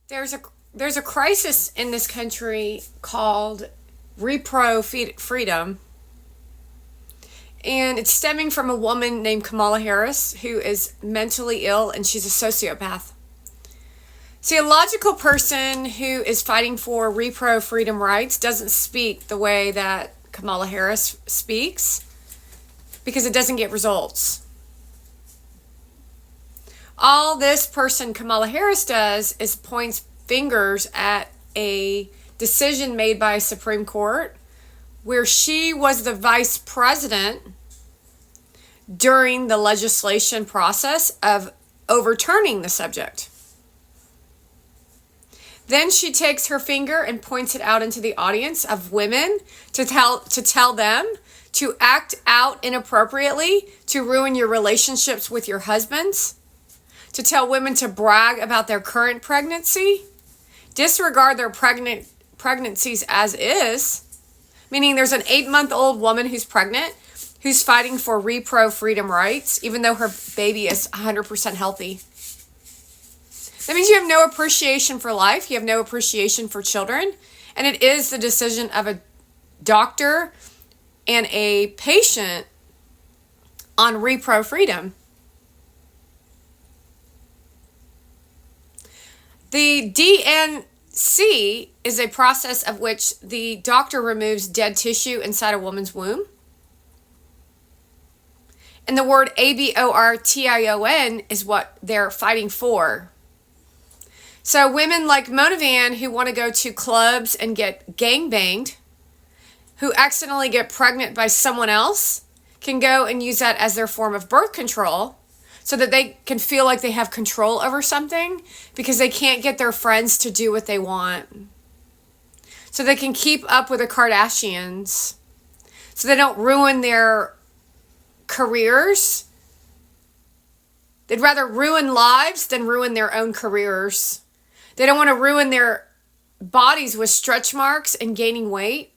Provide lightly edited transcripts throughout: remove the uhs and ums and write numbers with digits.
There's a there's a crisis in this country called repro freedom, and it's stemming from a woman named Kamala Harris who is mentally ill and she's a sociopath. See, a logical person who is fighting for repro freedom rights doesn't speak the way that Kamala Harris speaks because it doesn't get results. All this person, Kamala Harris, does is points fingers at a decision made by a Supreme Court where she was the vice president during the legislation process of overturning the subject. Then she takes her finger and points it out into the audience of women to tell them to act out inappropriately, to ruin your relationships with your husbands, to tell women to brag about their current pregnancy, disregard their pregnancies as is, meaning there's an 8-month-old woman who's pregnant, who's fighting for repro freedom rights, even though her baby is 100% healthy. That means you have no appreciation for life, you have no appreciation for children, and it is the decision of a doctor and a patient on repro freedom. The DNC is a process of which the doctor removes dead tissue inside a woman's womb. And the word abortion is what they're fighting for. So women like Mona Van who want to go to clubs and get gangbanged, who accidentally get pregnant by someone else, can go and use that as their form of birth control so that they can feel like they have control over something because they can't get their friends to do what they want. So they can keep up with the Kardashians. So they don't ruin their careers. They'd rather ruin lives than ruin their own careers. They don't want to ruin their bodies with stretch marks and gaining weight.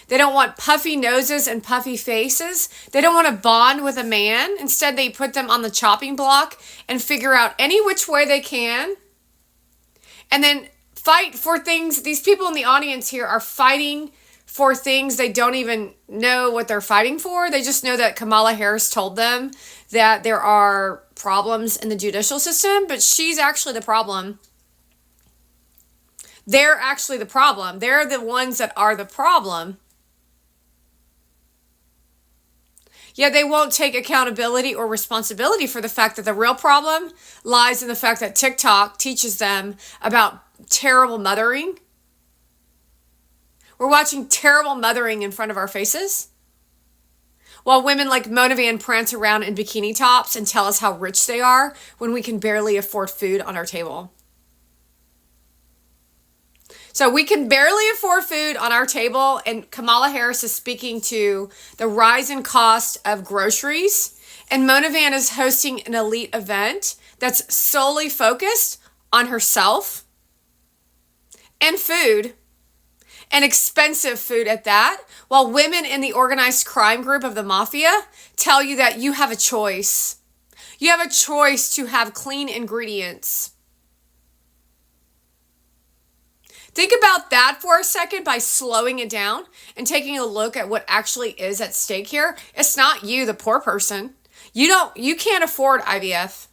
They don't want puffy noses and puffy faces. They don't want to bond with a man. Instead, they put them on the chopping block and figure out any which way they can. And then fight for things. These people in the audience here are fighting for things they don't even know what they're fighting for. They just know that Kamala Harris told them that there are problems in the judicial system, but she's actually the problem. They're actually the problem. They're the ones that are the problem. Yet they won't take accountability or responsibility for the fact that the real problem lies in the fact that TikTok teaches them about terrible mothering. We're watching terrible mothering in front of our faces, while women like Mona Van prance around in bikini tops and tell us how rich they are when we can barely afford food on our table. So we can barely afford food on our table, and Kamala Harris is speaking to the rise in cost of groceries, and Mona Van is hosting an elite event that's solely focused on herself and food, and expensive food at that, while women in the organized crime group of the mafia tell you that you have a choice. You have a choice to have clean ingredients. Think about that for a second by slowing it down and taking a look at what actually is at stake here. It's not you, the poor person. You can't afford IVF.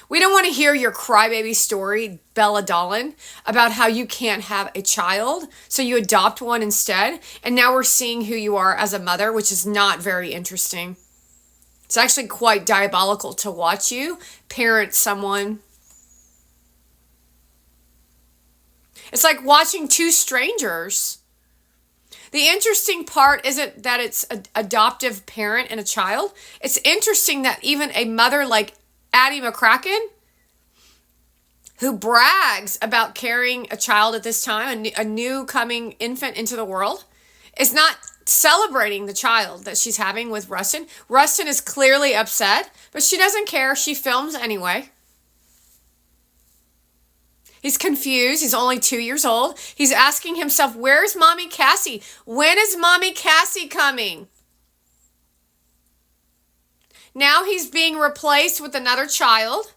We don't want to hear your crybaby story, Bella Dolan, about how you can't have a child, so you adopt one instead. And now we're seeing who you are as a mother, which is not very interesting. It's actually quite diabolical to watch you parent someone. It's like watching two strangers. The interesting part isn't that it's an adoptive parent and a child. It's interesting that even a mother like Addie McCracken, who brags about carrying a child at this time, a new coming infant into the world, is not celebrating the child that she's having with Rustin. Rustin is clearly upset, but she doesn't care. She films anyway. He's confused. He's only 2 years old. He's asking himself, where's Mommy Cassie? When is Mommy Cassie coming? Now he's being replaced with another child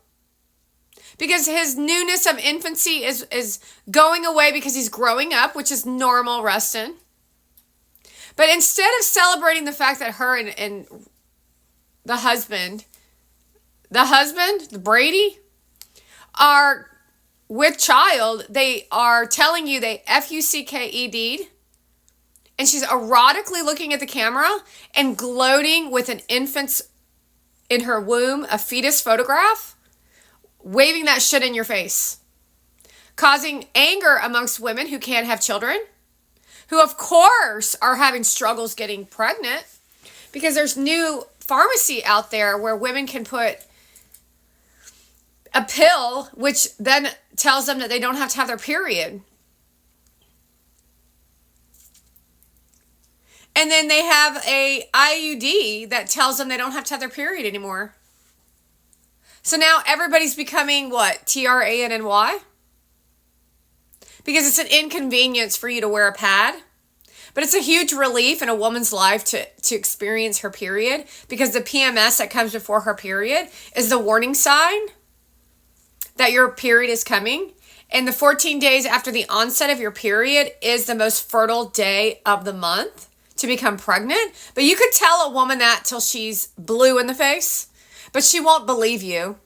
because his newness of infancy is going away because he's growing up, which is normal, Rustin. But instead of celebrating the fact that her and the husband, the Brady, are with child, they are telling you they FUCKED'd, and she's erotically looking at the camera and gloating with an infant's in her womb, a fetus photograph, waving that shit in your face, causing anger amongst women who can't have children, who of course are having struggles getting pregnant because there's new pharmacy out there where women can put a pill which then tells them that they don't have to have their period. And then they have a IUD that tells them they don't have to have their period anymore. So now everybody's becoming what? TRANNY? Because it's an inconvenience for you to wear a pad. But it's a huge relief in a woman's life to experience her period, because the PMS that comes before her period is the warning sign that your period is coming. And the 14 days after the onset of your period is the most fertile day of the month to become pregnant. But you could tell a woman that till she's blue in the face, but she won't believe you.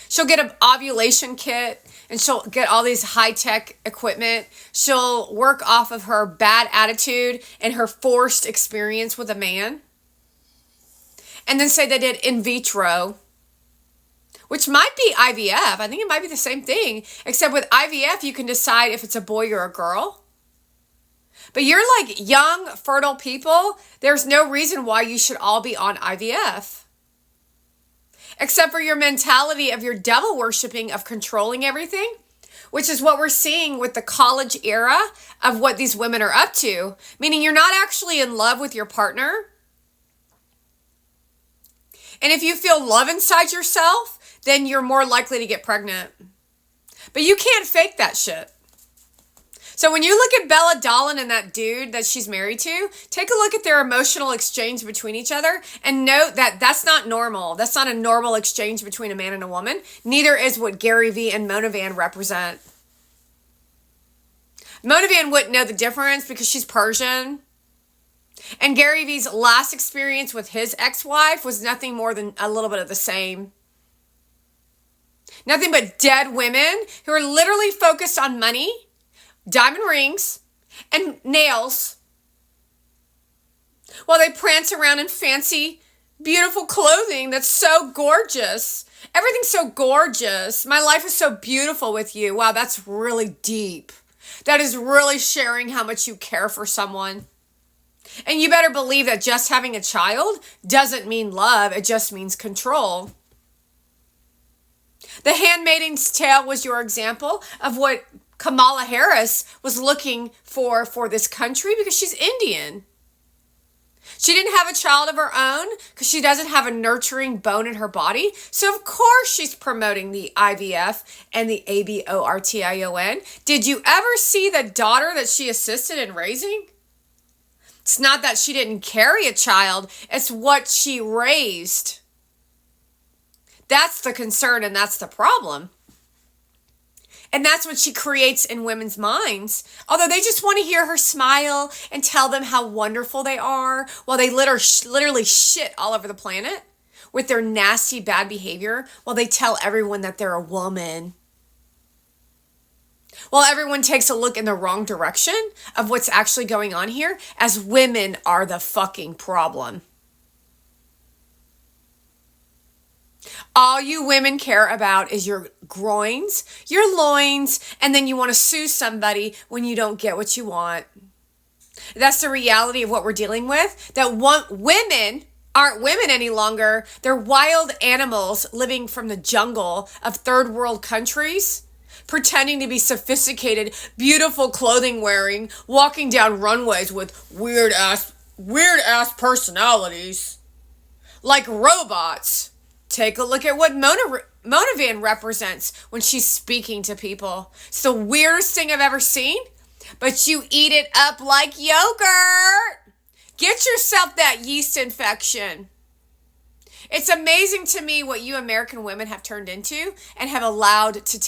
She'll get an ovulation kit and she'll get all these high-tech equipment. She'll work off of her bad attitude and her forced experience with a man. And then say they did in vitro, which might be IVF. I think it might be the same thing, except with IVF, you can decide if it's a boy or a girl. But you're like young, fertile people. There's no reason why you should all be on IVF. Except for your mentality of your devil worshiping of controlling everything, which is what we're seeing with the college era of what these women are up to. Meaning you're not actually in love with your partner. And if you feel love inside yourself, then you're more likely to get pregnant. But you can't fake that shit. So when you look at Bella Dolan and that dude that she's married to, take a look at their emotional exchange between each other and note that that's not normal. That's not a normal exchange between a man and a woman. Neither is what Gary Vee and Mona Van represent. Mona Van wouldn't know the difference because she's Persian. And Gary Vee's last experience with his ex-wife was nothing more than a little bit of the same. Nothing but dead women who are literally focused on money, diamond rings, and nails, while they prance around in fancy, beautiful clothing that's so gorgeous. Everything's so gorgeous. My life is so beautiful with you. Wow, that's really deep. That is really sharing how much you care for someone. And you better believe that just having a child doesn't mean love. It just means control. The Handmaid's Tale was your example of what Kamala Harris was looking for this country because she's Indian. She didn't have a child of her own because she doesn't have a nurturing bone in her body. So of course she's promoting the IVF and the abortion. Did you ever see the daughter that she assisted in raising? It's not that she didn't carry a child. It's what she raised. That's the concern and that's the problem. And that's what she creates in women's minds. Although they just want to hear her smile and tell them how wonderful they are while they literally shit all over the planet with their nasty, bad behavior while they tell everyone that they're a woman. While everyone takes a look in the wrong direction of what's actually going on here, as women are the fucking problem. All you women care about is your groins, your loins, and then you want to sue somebody when you don't get what you want. That's the reality of what we're dealing with. That women aren't women any longer. They're wild animals living from the jungle of third world countries, pretending to be sophisticated, beautiful clothing wearing, walking down runways with weird ass personalities. Like robots. Take a look at what Mona Van represents when she's speaking to people. It's the weirdest thing I've ever seen, but you eat it up like yogurt. Get yourself that yeast infection. It's amazing to me what you American women have turned into and have allowed to